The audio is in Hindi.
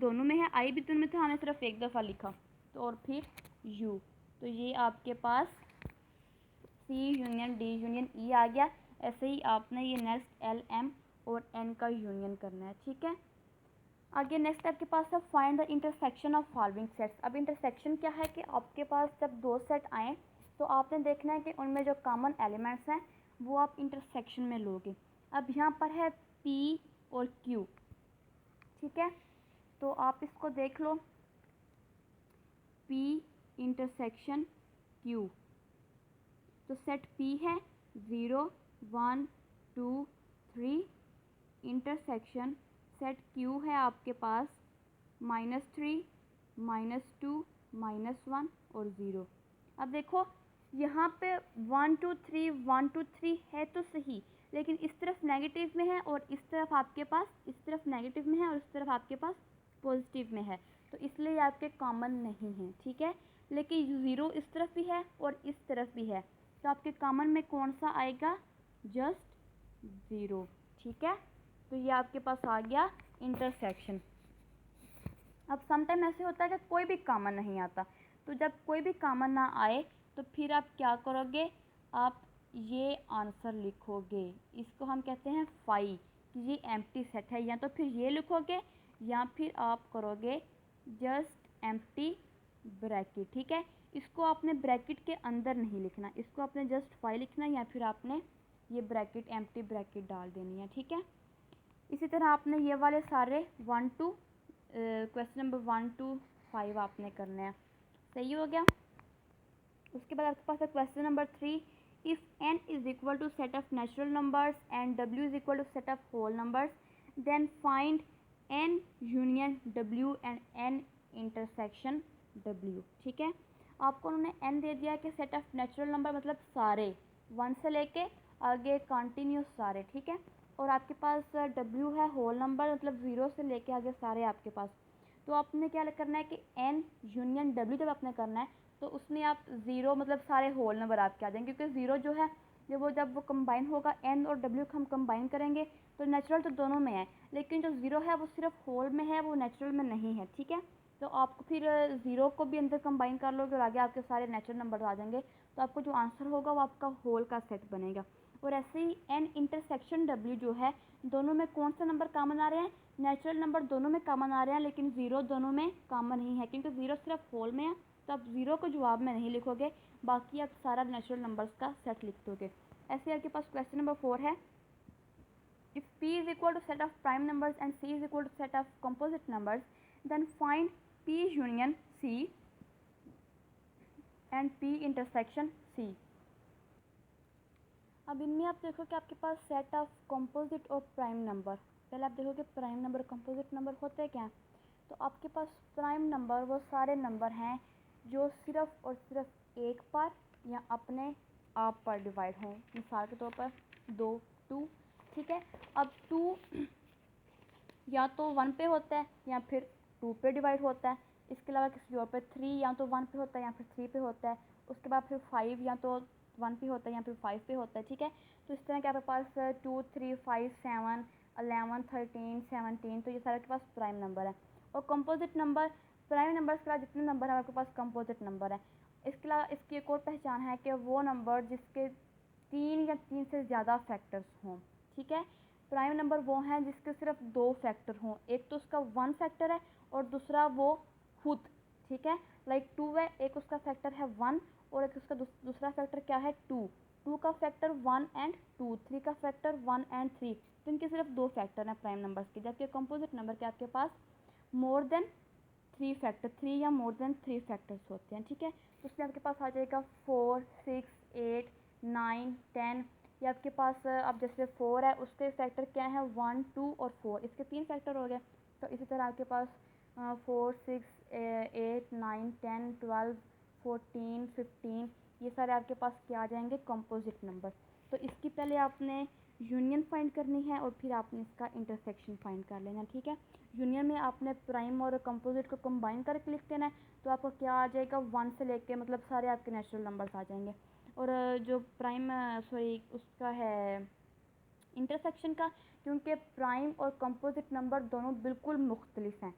दोनों में है, आई भी दोनों में था, हमने सिर्फ एक दफ़ा लिखा। तो और फिर यू, तो ये आपके पास सी यूनियन डी यूनियन ई आ गया। ऐसे ही आपने ये नेक्स्ट एल एम और एन का यूनियन करना है, ठीक है। आगे नेक्स्ट आपके पास है find the intersection of following sets. अब इंटरसेक्शन क्या है कि आपके पास जब दो सेट आए तो आपने देखना है कि उनमें जो कॉमन एलिमेंट्स हैं वो आप इंटरसेक्शन में लोगे। अब यहाँ पर है P और Q, ठीक है, तो आप इसको देख लो, P इंटरसेक्शन Q, तो सेट P है 0 1 2 3, इंटरसेक्शन सेट Q है आपके पास -3 -2 -1 और 0। अब देखो यहाँ पे 1 2 3 1 2 3 है तो सही, लेकिन इस तरफ नेगेटिव में है और इस तरफ आपके पास, इस तरफ नेगेटिव में है और इस तरफ आपके पास पॉजिटिव में है, तो इसलिए आपके कॉमन नहीं है, ठीक है। लेकिन 0 इस तरफ भी है और इस तरफ भी है, तो आपके कॉमन में कौन सा आएगा, जस्ट 0, ठीक है। तो ये आपके पास आ गया इंटरसेक्शन। अब समटाइम ऐसे होता है कि कोई भी कॉमन नहीं आता, तो जब कोई भी कॉमन ना आए तो फिर आप क्या करोगे, आप ये आंसर लिखोगे, इसको हम कहते हैं फाई, कि ये एम्प्टी सेट है, या तो फिर ये लिखोगे या फिर आप करोगे जस्ट एम्प्टी ब्रैकेट, ठीक है। इसको आपने ब्रैकेट के अंदर नहीं लिखना, इसको आपने जस्ट फाई लिखना या फिर आपने ये ब्रैकेट एम्प्टी ब्रैकेट डाल देनी है, ठीक है। इसी तरह आपने ये वाले सारे 1 टू क्वेश्चन नंबर 1 to 5 आपने करना है, सही हो गया। उसके बाद आपके पास है question number 3, if n is equal to set of natural numbers and w is equal to set of whole numbers, then find n union w and n intersection w, ठीक है। आपको उन्होंने n दे दिया कि सेट ऑफ नेचुरल नंबर मतलब सारे 1 से लेके आगे कंटिन्यूस सारे, ठीक है, और आपके पास W है होल नंबर मतलब 0 से लेके आगे सारे आपके पास। तो आपने क्या करना है कि N यूनियन W जब आपने करना है तो उसमें आप 0 मतलब सारे होल नंबर आपके आ जाएंगे, क्योंकि 0 जो है जब वो कंबाइन होगा N और W को हम कंबाइन करेंगे तो नेचुरल तो दोनों में है, लेकिन जो 0 है वो सिर्फ होल में है, वो नेचुरल में नहीं है, ठीक है। तो आपको फिर 0 को भी अंदर कंबाइन कर लोगे और आगे आपके सारे नेचुरल नंबर आ जाएंगे, तो आपको जो आंसर होगा वो आपका होल का सेट बनेगा। और ऐसे ही n इंटरसेक्शन w जो है, दोनों में कौन सा नंबर कॉमन आ रहे हैं, नेचुरल नंबर दोनों में कॉमन आ रहे हैं, लेकिन 0 दोनों में कॉमन नहीं है, क्योंकि 0 सिर्फ होल में है, तो आप 0 को जवाब में नहीं लिखोगे, बाकी आप सारा नेचुरल नंबर्स का सेट लिख दोगे। ऐसे आपके पास क्वेश्चन नंबर 4 है, if p is equal to set of prime numbers and c is equal to set of composite numbers, then find p union c and p intersection c। अब इनमें आप देखो कि आपके पास सेट ऑफ कंपोजिट और प्राइम नंबर, पहले आप देखोगे प्राइम नंबर कंपोजिट नंबर होते क्या हैं। तो आपके पास प्राइम नंबर वो सारे नंबर हैं जो सिर्फ और सिर्फ एक पर या अपने आप पर डिवाइड हों, मिसाल के तौर पर 2 2, ठीक है। अब 2 या तो 1 पे होता है या फिर 2 पे डिवाइड होता है, इसके अलावा किसी और पे 3 या तो 1 पे होता है या फिर 3 पे होता है, उसके बाद फिर 5 या तो 1 पे होता है या फिर 5 पे होता है, ठीक है। तो इस तरह के आपके पास 2 3 5 7 11 13 17, तो ये सारे आपके पास प्राइम नंबर है। और कंपोजिट नंबर, प्राइम नंबर्स के अलावा जितने नंबर हैं आपके पास कंपोजिट नंबर है। इसके अलावा इसकी एक और पहचान है कि वो नंबर जिसके 3 या 3 से ज़्यादा फैक्टर्स हों, ठीक है। प्राइम नंबर वो हैं जिसके सिर्फ 2 फैक्टर हों, एक तो उसका 1 फैक्टर है और दूसरा वो खुद, ठीक है। लाइक 2 है, एक उसका फैक्टर है 1 और एक उसका दूसरा फैक्टर क्या है 2, 2 का फैक्टर 1 एंड 2, 3 का फैक्टर 1 एंड 3, तो इनके सिर्फ 2 फैक्टर हैं प्राइम नंबर्स के। जबकि कंपोजिट नंबर के आपके पास मोर देन 3 फैक्टर, 3 या मोर देन 3 फैक्टर्स होते हैं, ठीक है। तो उसमें आपके पास आ जाएगा 4 6 8 9 10, ये आपके पास अब जैसे 4 है उसके फैक्टर क्या है 1 2 और 4, इसके 3 फैक्टर हो गए। तो इसी तरह आपके पास 4 6 8 9 10 12 14 15, ये सारे आपके पास क्या आ जाएंगे कंपोजिट नंबर। तो इसकी पहले आपने यूनियन फाइंड करनी है और फिर आपने इसका इंटरसेक्शन फाइंड कर लेना, ठीक है। यूनियन में आपने प्राइम और कंपोजिट को कंबाइन करके लिख देना है, तो आपको क्या आ जाएगा 1 से लेके मतलब सारे आपके नेचुरल नंबर्स आ जाएंगे। और जो प्राइम सॉरी उसका है इंटरसेक्शन का, क्योंकि प्राइम और कंपोजिट नंबर दोनों बिल्कुल मुख्तलिफ हैं,